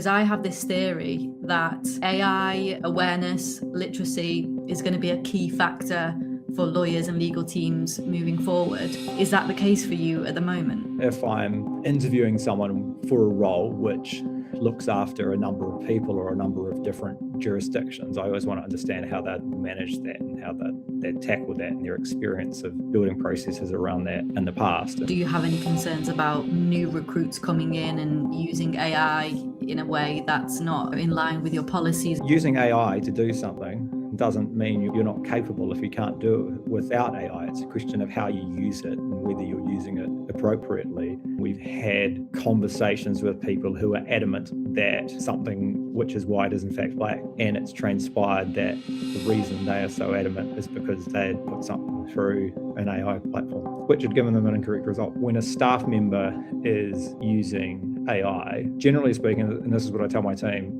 Because I have this theory that AI awareness, literacy is going to be a key factor for lawyers and legal teams moving forward. Is that the case for you at the moment? If I'm interviewing someone for a role which looks after a number of people or a number of different jurisdictions, I always want to understand how they'd manage that and how they'd tackle that and their experience of building processes around that in the past. Do you have any concerns about new recruits coming in and using AI in a way that's not in line with your policies? Using AI to do something doesn't mean you're not capable if you can't do it without AI. It's a question of how you use it and whether you're using it appropriately. We've had conversations with people who are adamant that something which is white is in fact black, and it's transpired that the reason they are so adamant is because they had put something through an AI platform which had given them an incorrect result. When a staff member is using AI, generally speaking, and this is what I tell my team,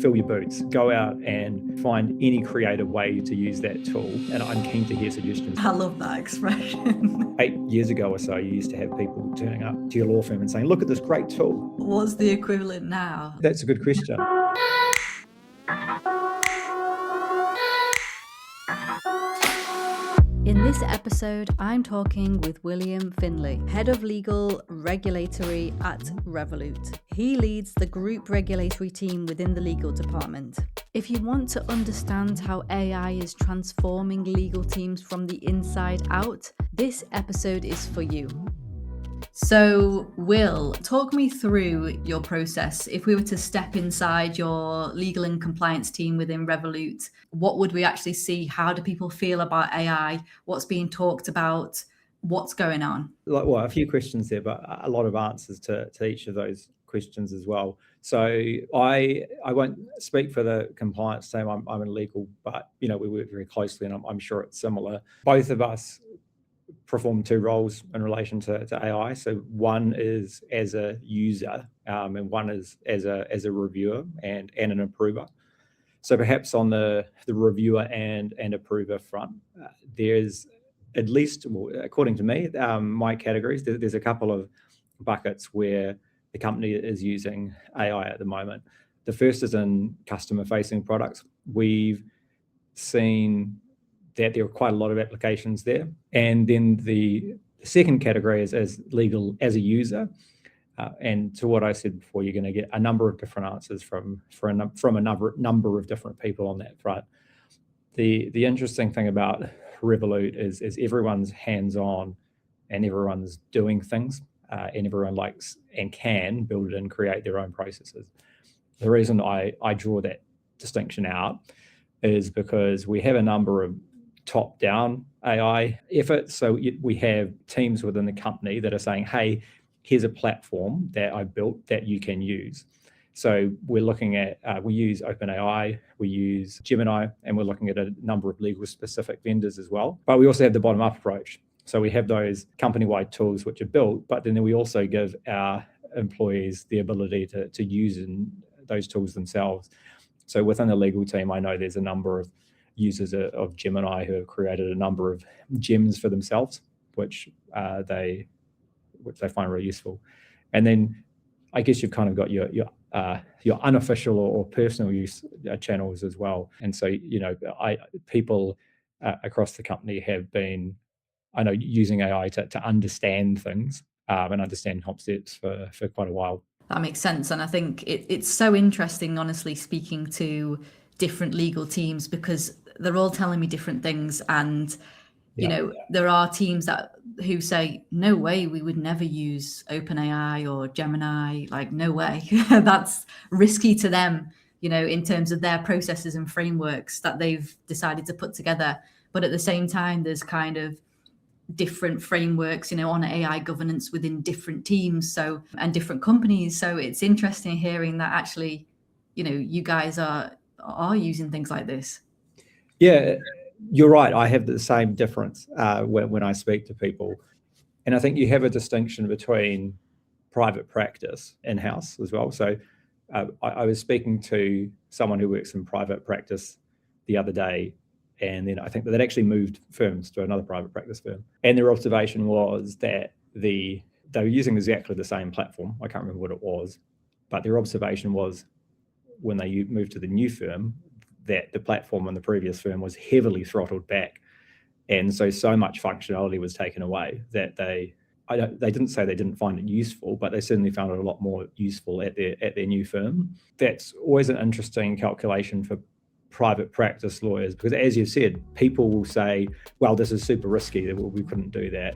fill your boots, go out and find any creative way to use that tool. And I'm keen to hear suggestions. I love that expression. 8 years ago or so, you used to have people turning up to your law firm and saying, look at this great tool. What's the equivalent now? That's a good question. In this episode, I'm talking with William Findlay, Head of Legal Regulatory at Revolut. He leads the group regulatory team within the legal department. If you want to understand how AI is transforming legal teams from the inside out, this episode is for you. So, Will, talk me through your process. If we were to step inside your legal and compliance team within Revolut, what would we actually see? How do people feel about AI? What's being talked about? What's going on? Well, a few questions there, but a lot of answers to each of those questions as well. So I won't speak for the compliance team. I'm in legal, but we work very closely, and I'm sure it's similar. Both of us perform two roles in relation to AI. So one is as a user, and one is as a reviewer and an approver. So perhaps on the reviewer and approver front, there's at least, according to me, my categories, there's a couple of buckets where the company is using AI at the moment. The first is in customer-facing products. We've seen that there are quite a lot of applications there. And then the second category is as legal as a user. And to what I said before, you're going to get a number of different answers from a number of different people on that front. The interesting thing about Revolut is everyone's hands-on and everyone's doing things, and everyone likes and can build it and create their own processes. The reason I draw that distinction out is because we have a number of top-down AI efforts. So we have teams within the company that are saying, hey, here's a platform that I built that you can use. So we're looking at, we use OpenAI, we use Gemini, and we're looking at a number of legal specific vendors as well. But we also have the bottom-up approach. So we have those company-wide tools which are built, but then we also give our employees the ability to use those tools themselves. So within the legal team, I know there's a number of users of Gemini who have created a number of gems for themselves, which they find really useful. And then I guess you've kind of got your unofficial or personal use channels as well. And so people across the company have been, I know, using AI to understand things and understand concepts for quite a while. That makes sense. And I think it's so interesting, honestly, speaking to different legal teams, because they're all telling me different things. And, there are teams who say, no way, we would never use OpenAI or Gemini, like, no way. That's risky to them, in terms of their processes and frameworks that they've decided to put together. But at the same time, there's kind of different frameworks, on AI governance within different teams, and different companies. So it's interesting hearing that actually, you guys are using things like this. Yeah, you're right. I have the same difference when I speak to people. And I think you have a distinction between private practice in-house as well. So I was speaking to someone who works in private practice the other day, and then I think that they'd actually moved firms to another private practice firm. And their observation was that they were using exactly the same platform. I can't remember what it was, but their observation was when they moved to the new firm, that the platform in the previous firm was heavily throttled back. And so much functionality was taken away that they didn't say they didn't find it useful, but they certainly found it a lot more useful at their new firm. That's always an interesting calculation for private practice lawyers, because as you said, people will say, well, this is super risky, we couldn't do that.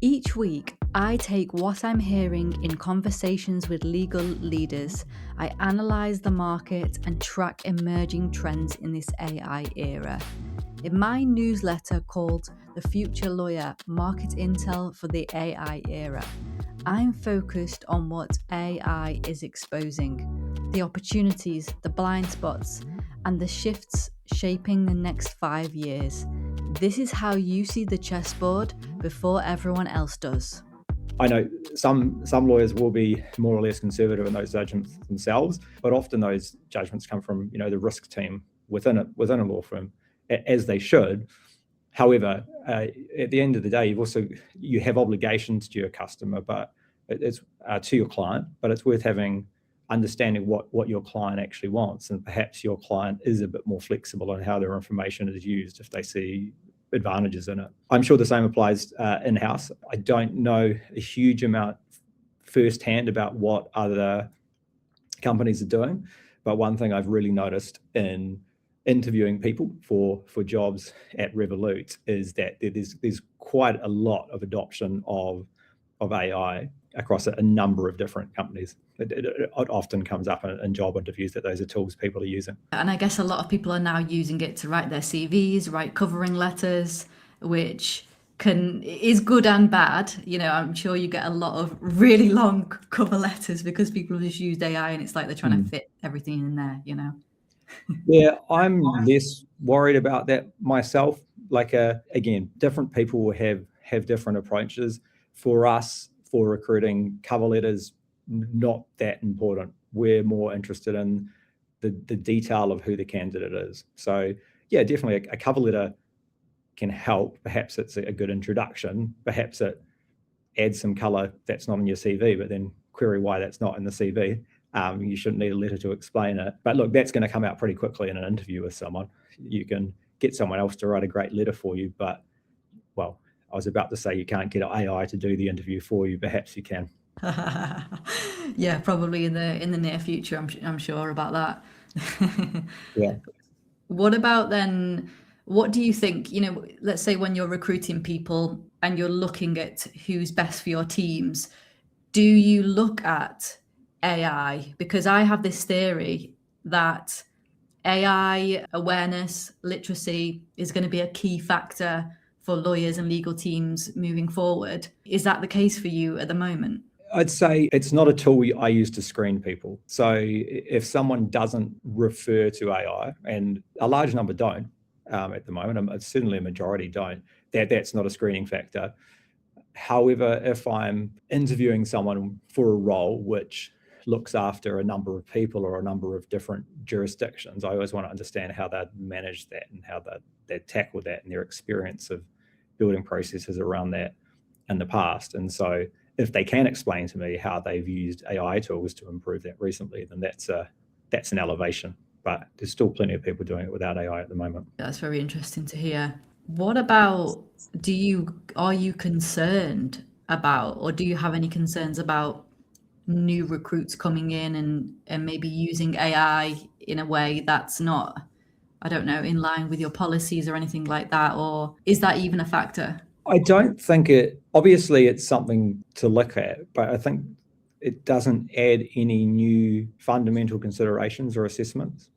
Each week, I take what I'm hearing in conversations with legal leaders. I analyse the market and track emerging trends in this AI era. In my newsletter called The Future Lawyer, Market Intel for the AI Era, I'm focused on what AI is exposing, the opportunities, the blind spots, and the shifts shaping the next 5 years. This is how you see the chessboard before everyone else does. I know some lawyers will be more or less conservative in those judgments themselves, but often those judgments come from the risk team within a law firm, as they should. However, at the end of the day, you have obligations to your customer, but it's to your client. But it's worth understanding what your client actually wants, and perhaps your client is a bit more flexible on how their information is used if they see advantages in it. I'm sure the same applies in-house. I don't know a huge amount firsthand about what other companies are doing, but one thing I've really noticed in interviewing people for jobs at Revolut is that there's quite a lot of adoption of AI across a number of different companies. It often comes up in job interviews that those are tools people are using. And I guess a lot of people are now using it to write their CVs, write covering letters, which is good and bad. I'm sure you get a lot of really long cover letters because people have just used AI and it's like they're trying to fit everything in there, Yeah, I'm less worried about that myself. Again, different people will have different approaches. For us, for recruiting, cover letters, not that important. We're more interested in the detail of who the candidate is. So yeah, definitely a cover letter can help. Perhaps it's a good introduction. Perhaps it adds some color that's not in your CV, but then query why that's not in the CV. You shouldn't need a letter to explain it. But look, that's going to come out pretty quickly in an interview with someone. You can get someone else to write a great letter for you, but, well, I was about to say you can't get AI to do the interview for you. Perhaps you can. Yeah, probably in the near future. I'm sure about that. Yeah. What about then? What do you think? Let's say when you're recruiting people and you're looking at who's best for your teams, do you look at AI? Because I have this theory that AI awareness, literacy is going to be a key factor for lawyers and legal teams moving forward. Is that the case for you at the moment? I'd say it's not a tool I use to screen people. So if someone doesn't refer to AI, and a large number don't at the moment, certainly a majority don't, that's not a screening factor. However, if I'm interviewing someone for a role which looks after a number of people or a number of different jurisdictions, I always want to understand how they'd manage that and how they'd tackle that and their experience of building processes around that in the past. And so if they can explain to me how they've used AI tools to improve that recently, then that's an elevation. But there's still plenty of people doing it without AI at the moment. That's very interesting to hear. What about, are you concerned about, or do you have any concerns about new recruits coming in and maybe using AI in a way that's not, I don't know, in line with your policies or anything like that? Or is that even a factor? I don't think obviously it's something to look at, but I think it doesn't add any new fundamental considerations or assessments.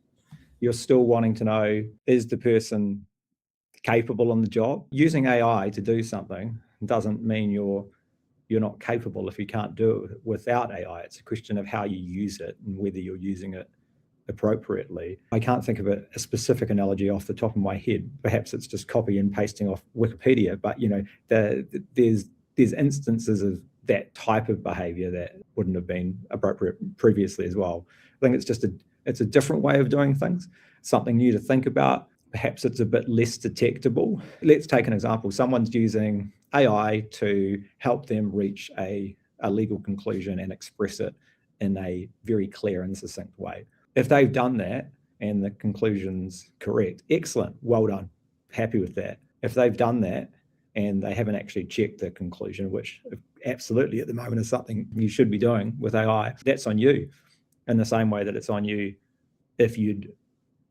You're still wanting to know, is the person capable on the job? Using AI to do something doesn't mean you're not capable if you can't do it without AI. It's a question of how you use it and whether you're using it appropriately. I can't think of a specific analogy off the top of my head. Perhaps it's just copy and pasting off Wikipedia, but there's instances of that type of behavior that wouldn't have been appropriate previously as well. I think it's a different way of doing things, something new to think about. Perhaps it's a bit less detectable. Let's take an example. Someone's using AI to help them reach a legal conclusion and express it in a very clear and succinct way. If they've done that and the conclusion's correct, excellent, well done, happy with that. If they've done that and they haven't actually checked the conclusion, which absolutely at the moment is something you should be doing with AI, that's on you, in the same way that it's on you if you'd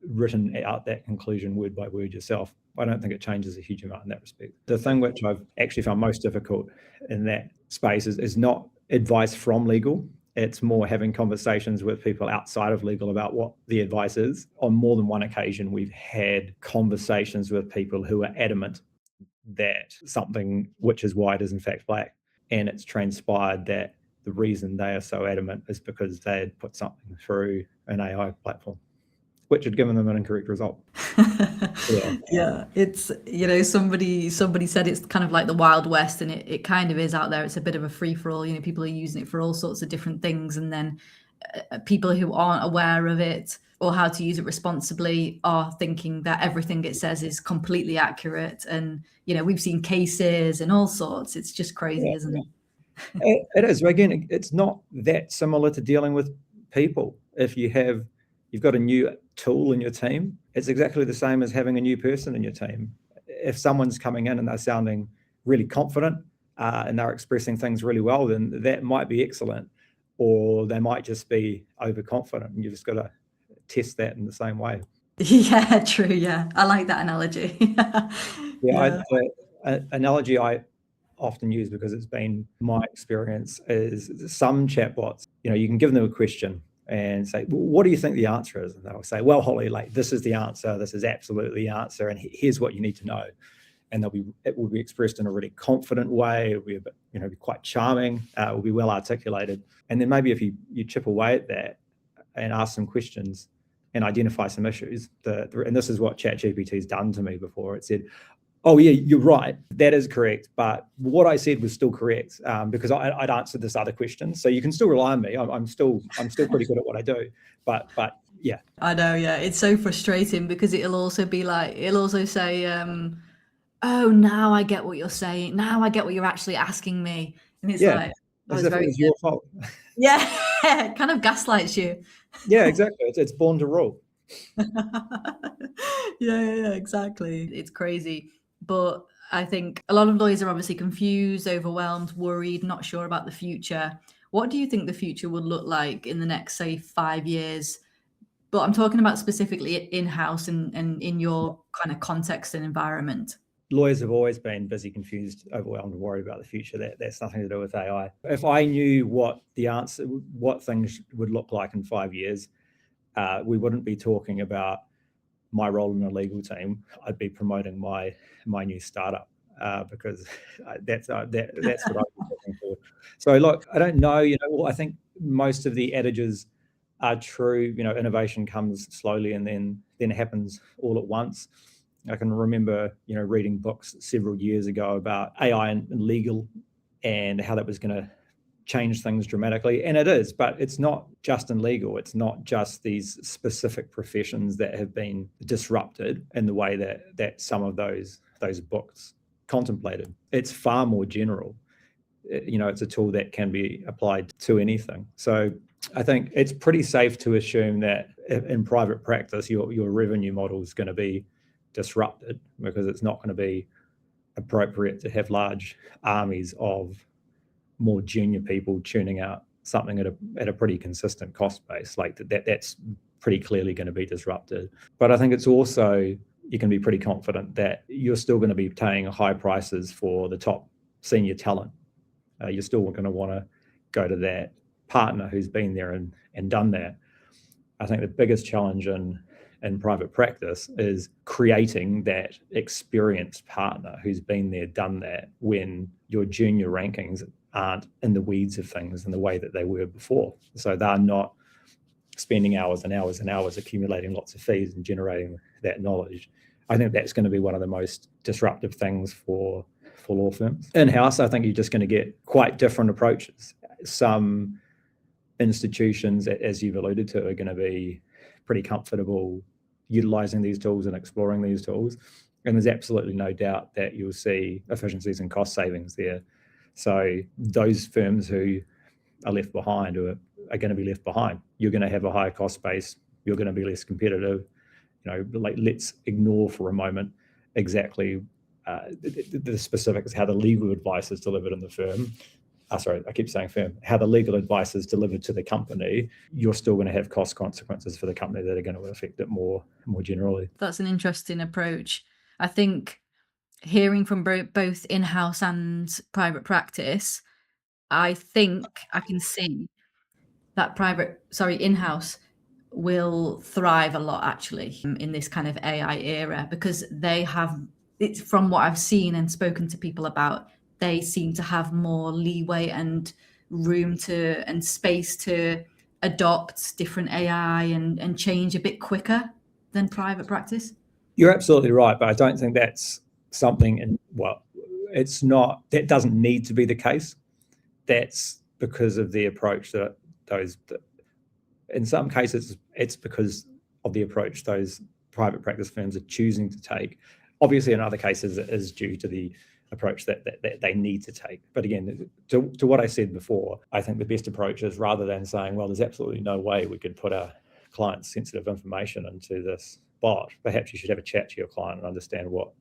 written out that conclusion word by word yourself. I don't think it changes a huge amount in that respect. The thing which I've actually found most difficult in that space is not advice from legal. It's more having conversations with people outside of legal about what the advice is. On more than one occasion, we've had conversations with people who are adamant that something which is white is in fact black. And it's transpired that the reason they are so adamant is because they had put something through an AI platform, which had given them an incorrect result. Yeah, it's, somebody said it's kind of like the Wild West, and it kind of is out there. It's a bit of a free-for-all. People are using it for all sorts of different things, and then people who aren't aware of it or how to use it responsibly are thinking that everything it says is completely accurate. And we've seen cases and all sorts. It's just crazy, isn't it? It is. Again, it's not that similar to dealing with people. If you've got a new tool in your team, it's exactly the same as having a new person in your team. If someone's coming in and they're sounding really confident and they're expressing things really well, then that might be excellent, or they might just be overconfident, and you've just got to test that in the same way. Yeah, true. Yeah, I like that analogy. The analogy I often use, because it's been my experience, is some chatbots, you can give them a question and say, well, what do you think the answer is? And they'll say, well, Holly, this is the answer. This is absolutely the answer. And here's what you need to know. And it will be expressed in a really confident way. It'll be a bit, be quite charming. It will be well articulated. And then maybe if you chip away at that and ask some questions and identify some issues, and this is what ChatGPT has done to me before. It said, oh yeah, you're right. That is correct. But what I said was still correct because I'd answered this other question. So you can still rely on me. I'm still pretty good at what I do. But yeah. I know. Yeah, it's so frustrating because it'll also say, oh, now I get what you're saying. Now I get what you're actually asking me. And it's like, as if it was your fault. Yeah, it kind of gaslights you. Yeah, exactly. It's born to rule. Yeah, exactly. It's crazy. But I think a lot of lawyers are obviously confused, overwhelmed, worried, not sure about the future. What do you think the future would look like in the next, say, 5 years? But I'm talking about specifically in-house and in your kind of context and environment. Lawyers have always been busy, confused, overwhelmed, and worried about the future. That's nothing to do with AI. If I knew what things would look like in 5 years, we wouldn't be talking about my role in the legal team. I'd be promoting my new startup because that's what I'd be looking for. So look, I don't know. I think most of the adages are true. Innovation comes slowly and then it happens all at once. I can remember, reading books several years ago about AI and legal and how that was going to change things dramatically. And it is, but it's not just in legal. It's not just these specific professions that have been disrupted in the way that some of those books contemplated. It's far more general. It's a tool that can be applied to anything. So I think it's pretty safe to assume that in private practice, your revenue model is going to be disrupted because it's not going to be appropriate to have large armies of more junior people churning out something at a pretty consistent cost base. Like that's pretty clearly going to be disrupted. But I think it's also, you can be pretty confident that you're still going to be paying high prices for the top senior talent. You're still going to want to go to that partner who's been there and done that. I think the biggest challenge in private practice is creating that experienced partner who's been there, done that, when your junior rankings aren't in the weeds of things in the way that they were before. So they're not spending hours and hours and hours accumulating lots of fees and generating that knowledge. I think that's going to be one of the most disruptive things for law firms. In-house, I think you're just going to get quite different approaches. Some institutions, as you've alluded to, are going to be pretty comfortable utilizing these tools and exploring these tools. And there's absolutely no doubt that you'll see efficiencies and cost savings there. So those firms who are left behind are going to be left behind. You're going to have a higher cost base you're going to be less competitive. Like, let's ignore for a moment exactly the specifics, how the legal advice is delivered in the firm. Sorry, I keep saying firm. How the legal advice is delivered to the company, you're still going to have cost consequences for the company that are going to affect it more generally. That's an interesting approach. I think hearing from both in-house and private practice, I think I can see that in-house will thrive a lot actually in this kind of AI era, because it's from what I've seen and spoken to people about, they seem to have more leeway and room and space to adopt different AI and change a bit quicker than private practice. You're absolutely right, but I don't think that's something it's not, that doesn't need to be the case. That's because of the approach that in some cases, it's because of the approach those private practice firms are choosing to take. Obviously, in other cases, it is due to the approach that they need to take. But again, to what I said before, I think the best approach is, rather than saying, well, there's absolutely no way we could put our client's sensitive information into this bot, perhaps you should have a chat to your client and understand what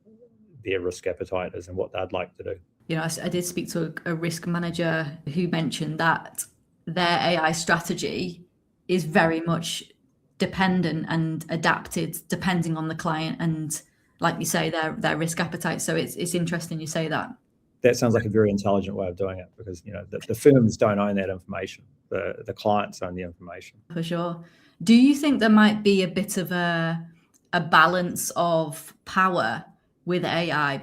their risk appetite is and what they'd like to do. I did speak to a risk manager who mentioned that their AI strategy is very much dependent and adapted depending on the client and, like you say, their risk appetite. So it's interesting you say that. That sounds like a very intelligent way of doing it, because the firms don't own that information. The clients own the information. For sure. Do you think there might be a bit of a balance of power with AI?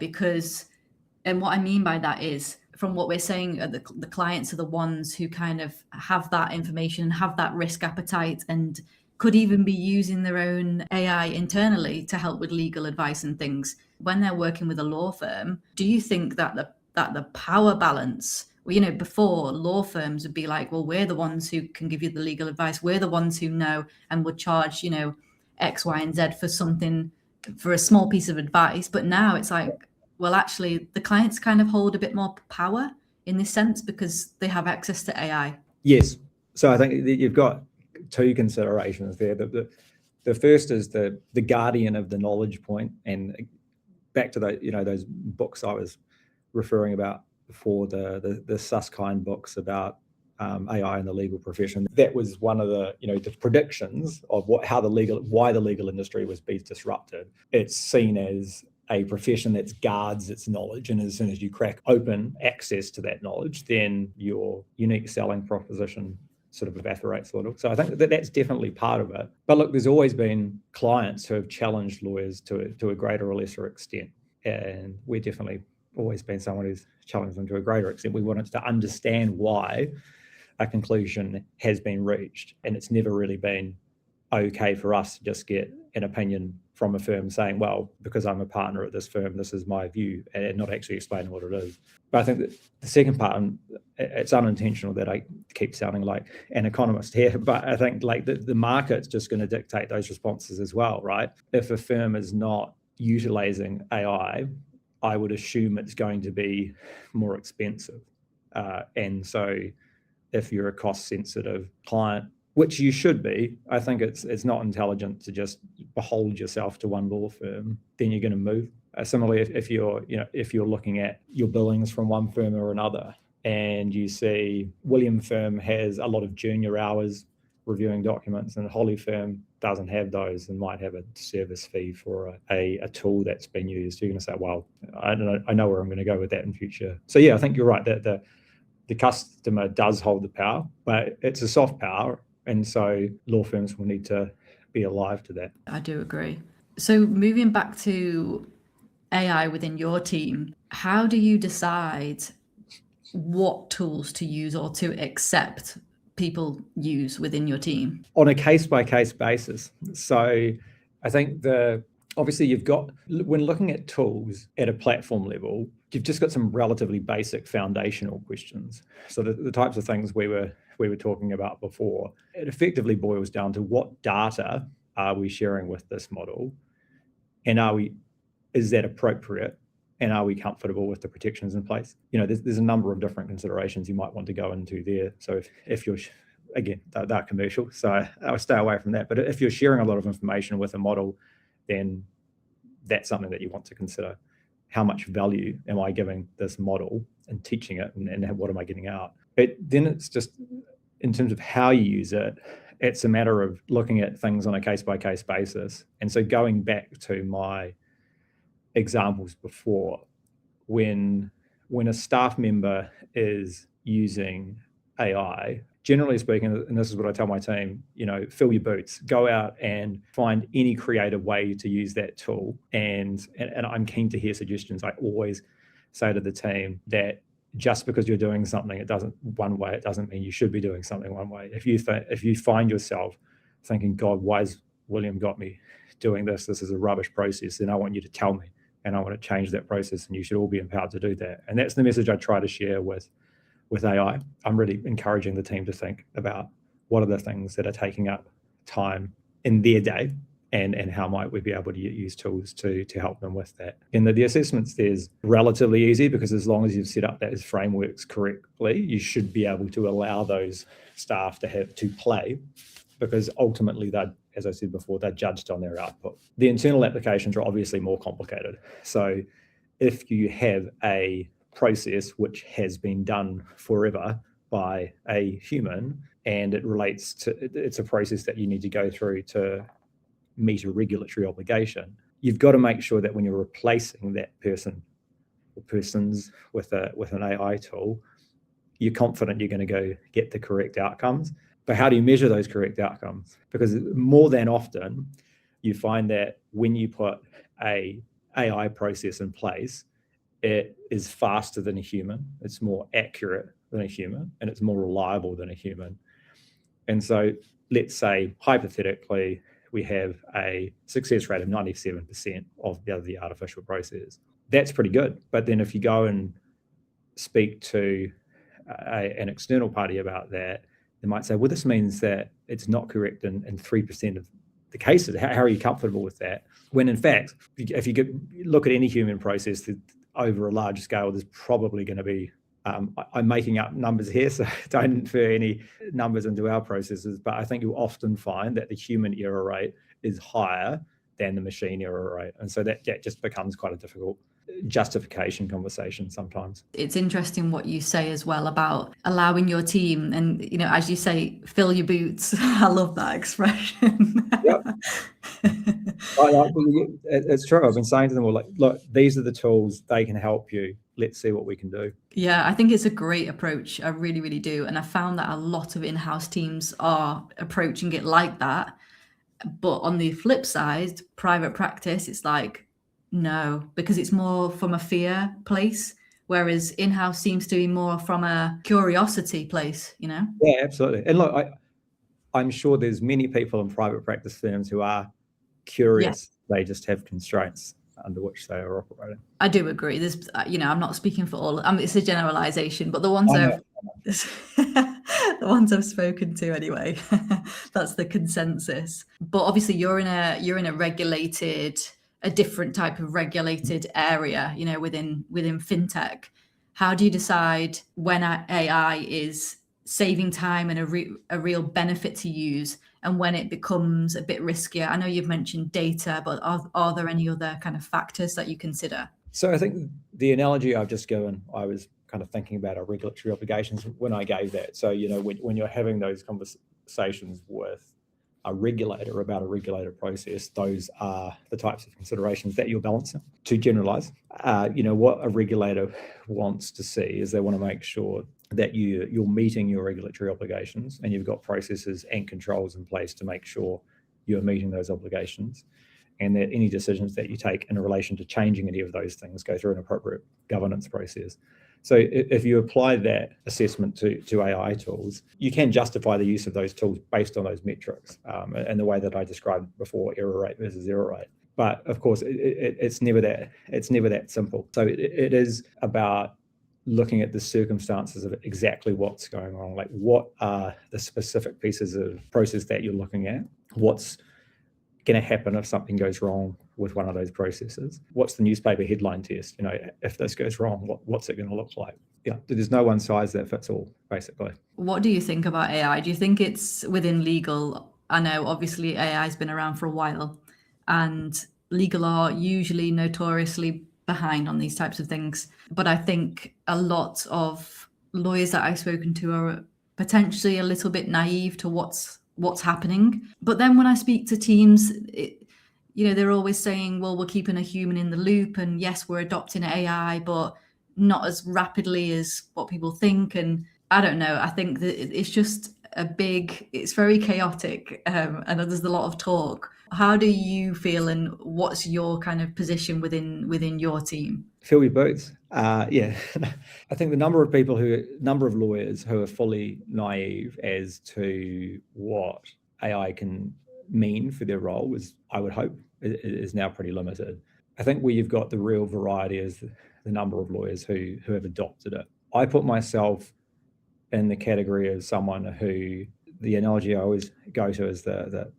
And what I mean by that is, from what we're saying, the clients are the ones who kind of have that information, have that risk appetite, and could even be using their own AI internally to help with legal advice and things. When they're working with a law firm, do you think that the power balance, before, law firms would be like, well, we're the ones who can give you the legal advice. We're the ones who know and would charge, X, Y, and Z for a small piece of advice. But now it's like, well, actually, the clients kind of hold a bit more power in this sense because they have access to AI. Yes. So I think that you've got two considerations there. The first is the guardian of the knowledge point, and back to those books I was referring about before, the Susskind books about AI in the legal profession. That was one of the the predictions of why the legal industry was being disrupted. It's seen as a profession that guards its knowledge, and as soon as you crack open access to that knowledge, then your unique selling proposition sort of evaporates a little. So I think that's definitely part of it. But look, there's always been clients who have challenged lawyers to a greater or lesser extent, and we're definitely always been someone who's challenged them to a greater extent. We wanted to understand why a conclusion has been reached, and it's never really been okay for us to just get an opinion from a firm saying, well, because I'm a partner at this firm, this is my view, and not actually explaining what it is. But I think that the second part, and it's unintentional that I keep sounding like an economist here, but I think like the market's just going to dictate those responses as well, right? If a firm is not utilizing AI, I would assume it's going to be more expensive. And so if you're a cost-sensitive client, which you should be, I think it's not intelligent to just behold yourself to one law firm. Then you're going to move. Similarly, if you're looking at your billings from one firm or another, and you see William firm has a lot of junior hours reviewing documents, and Holly firm doesn't have those and might have a service fee for a tool that's been used, you're going to say, well, I know where I'm going to go with that in future. So yeah, I think you're right that the customer does hold the power, but it's a soft power. And so law firms will need to be alive to that. I do agree. So moving back to AI within your team, how do you decide what tools to use or to accept people use within your team? On a case-by-case basis. So I think obviously you've got, when looking at tools at a platform level, you've just got some relatively basic foundational questions. So the types of things we were talking about before, it effectively boils down to what data are we sharing with this model, and is that appropriate, and are we comfortable with the protections in place? There's a number of different considerations you might want to go into there. So if you're again, they're commercial, so I'll stay away from that. But if you're sharing a lot of information with a model, then that's something that you want to consider. How much value am I giving this model and teaching it, and what am I getting out? Then it's just, in terms of how you use it, it's a matter of looking at things on a case-by-case basis. And so going back to my examples before, when a staff member is using AI, generally speaking, and this is what I tell my team, fill your boots, go out and find any creative way to use that tool. And I'm keen to hear suggestions. I always say to the team that just because you're doing something one way, it doesn't mean you should be doing something one way. If you find yourself thinking, God, why has William got me doing this? This is a rubbish process. Then I want you to tell me, and I want to change that process, and you should all be empowered to do that. And that's the message I try to share with AI. I'm really encouraging the team to think about what are the things that are taking up time in their day, and how might we be able to use tools to help them with that. And the assessments there's relatively easy, because as long as you've set up those frameworks correctly, you should be able to allow those staff to play, because ultimately as I said before, they're judged on their output. The internal applications are obviously more complicated. So if you have a process which has been done forever by a human, and it's a process that you need to go through to meet a regulatory obligation, you've got to make sure that when you're replacing that person or persons with an AI tool, you're confident you're going to go get the correct outcomes. But how do you measure those correct outcomes? Because more than often, you find that when you put a AI process in place, it is faster than a human, it's more accurate than a human, and it's more reliable than a human. And so let's say, hypothetically, we have a success rate of 97% of the artificial process. That's pretty good. But then if you go and speak to an external party about that, they might say, well, this means that it's not correct in 3% of the cases. How are you comfortable with that? When in fact, if you look at any human process over a large scale, there's probably going to be, I'm making up numbers here, so don't infer any numbers into our processes, but I think you'll often find that the human error rate is higher than the machine error rate. And so that just becomes quite a difficult justification conversation sometimes. It's interesting what you say as well about allowing your team, and as you say, fill your boots. I love that expression. Yep. It's true. I've been saying to them, well, look, these are the tools, they can help you. Let's see what we can do. Yeah, I think it's a great approach. I really, really do. And I found that a lot of in-house teams are approaching it like that. But on the flip side, private practice, it's like, no, because it's more from a fear place, whereas in-house seems to be more from a curiosity place, Yeah, absolutely. And look, I'm sure there's many people in private practice firms who are curious. Yeah. They just have constraints under which they are operating. I do agree. There's, I'm not speaking for all. It's a generalization, but the ones the ones I've spoken to anyway, that's the consensus. But obviously, you're in a regulated, a different type of regulated area. Within fintech. How do you decide when AI is saving time and a real benefit to use, and when it becomes a bit riskier? I know you've mentioned data, but are there any other kind of factors that you consider? So I think the analogy I've just given, I was kind of thinking about our regulatory obligations when I gave that. So, when you're having those conversations with a regulator about a regulated process, those are the types of considerations that you're balancing. To generalize, what a regulator wants to see is they want to make sure that you're meeting your regulatory obligations, and you've got processes and controls in place to make sure you're meeting those obligations, and that any decisions that you take in relation to changing any of those things go through an appropriate governance process. So if you apply that assessment to AI tools, you can justify the use of those tools based on those metrics, and the way that I described before, error rate versus error rate. But of course, it's never that simple. So it is about looking at the circumstances of exactly what's going on. Like, what are the specific pieces of process that you're looking at? What's going to happen if something goes wrong with one of those processes? What's the newspaper headline test? If this goes wrong, what's it going to look like? Yeah, there's no one size that fits all, basically. What do you think about AI? Do you think it's within legal? I know obviously AI has been around for a while, and legal are usually notoriously behind on these types of things. But I think a lot of lawyers that I've spoken to are potentially a little bit naive to what's happening. But then when I speak to teams, they're always saying, well, we're keeping a human in the loop, and yes, we're adopting AI, but not as rapidly as what people think. And I don't know, I think that it's just it's very chaotic, and there's a lot of talk. How do you feel, and what's your kind of position within your team? Fill your boots. Yeah, I think the number of lawyers who are fully naive as to what AI can mean for their role I would hope, is now pretty limited. I think where you've got the real variety is the number of lawyers who have adopted it. I put myself in the category of someone who, the analogy I always go to is the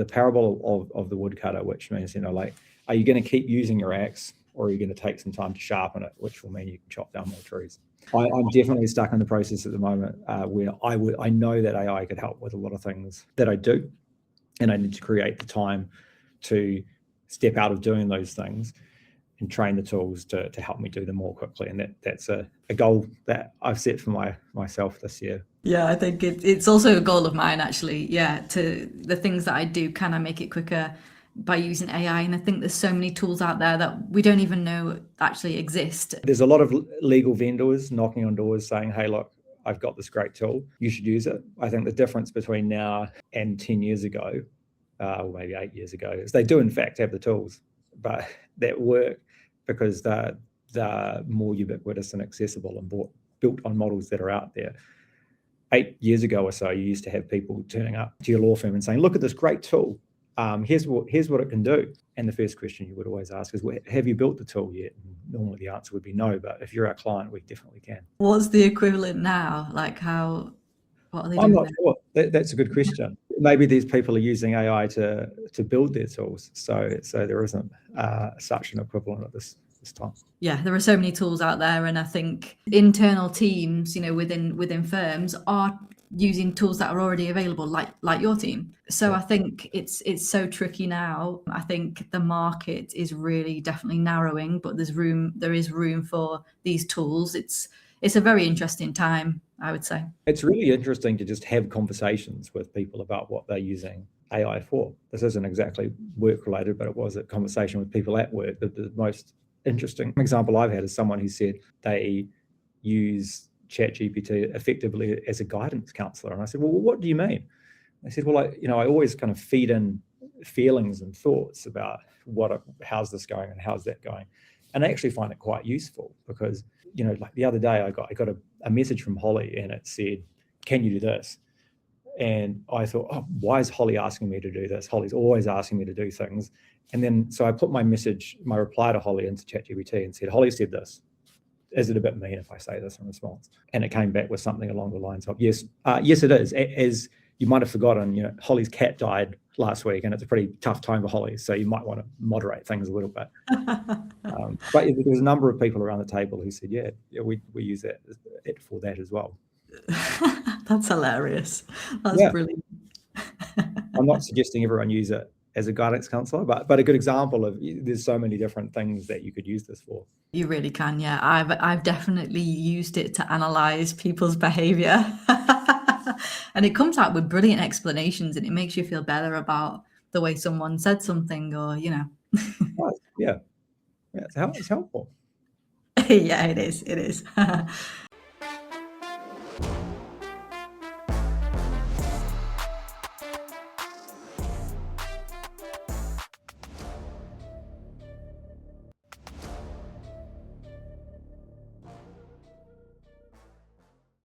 parable of the woodcutter, which means, like, are you going to keep using your axe, or are you going to take some time to sharpen it, which will mean you can chop down more trees? I'm definitely stuck in the process at the moment where I know that AI could help with a lot of things that I do, and I need to create the time to step out of doing those things and train the tools to help me do them more quickly. And that's a goal that I've set for myself this year. Yeah, I think it's also a goal of mine, actually. Yeah, to the things that I do, can I make it quicker by using AI? And I think there's so many tools out there that we don't even know actually exist. There's a lot of legal vendors knocking on doors saying, hey, look, I've got this great tool, you should use it. I think the difference between now and 10 years ago, or maybe 8 years ago, is they do in fact have the tools, but that work because they're more ubiquitous and accessible and built on models that are out there. 8 years ago or so, you used to have people turning up to your law firm and saying, look at this great tool. Here's what it can do. And the first question you would always ask is, well, have you built the tool yet? And normally the answer would be no, but if you're our client, we definitely can. What's the equivalent now? Like what are they doing? I'm not sure. That's a good question. Maybe these people are using AI to build their tools. So there isn't such an equivalent at this time. Yeah, there are so many tools out there, and I think internal teams, within firms, are using tools that are already available, like your team. So yeah. I think it's so tricky now. I think the market is really definitely narrowing, but there is room for these tools. It's a very interesting time, I would say. It's really interesting to just have conversations with people about what they're using AI for. This isn't exactly work related, but it was a conversation with people at work. The most interesting example I've had is someone who said they use ChatGPT effectively as a guidance counselor. And I said, well, what do you mean? They said, well, I always kind of feed in feelings and thoughts about how's this going and how's that going. And I actually find it quite useful because, like the other day I got a message from Holly and it said, can you do this? And I thought, oh, why is Holly asking me to do this? Holly's always asking me to do things. And then, so I put my reply to Holly into ChatGPT and said, Holly said this. Is it a bit mean if I say this in response? And it came back with something along the lines of, yes, it is. As you might have forgotten, Holly's cat died last week and it's a pretty tough time for Holly. So you might want to moderate things a little bit. But there was a number of people around the table who said, yeah, we use it for that as well. That's hilarious. That's brilliant. I'm not suggesting everyone use it as a guidance counselor, but a good example of there's so many different things that you could use this for. You really can, yeah. I've definitely used it to analyze people's behavior. And it comes out with brilliant explanations, and it makes you feel better about the way someone said something, or yeah, it's helpful. Yeah, it is.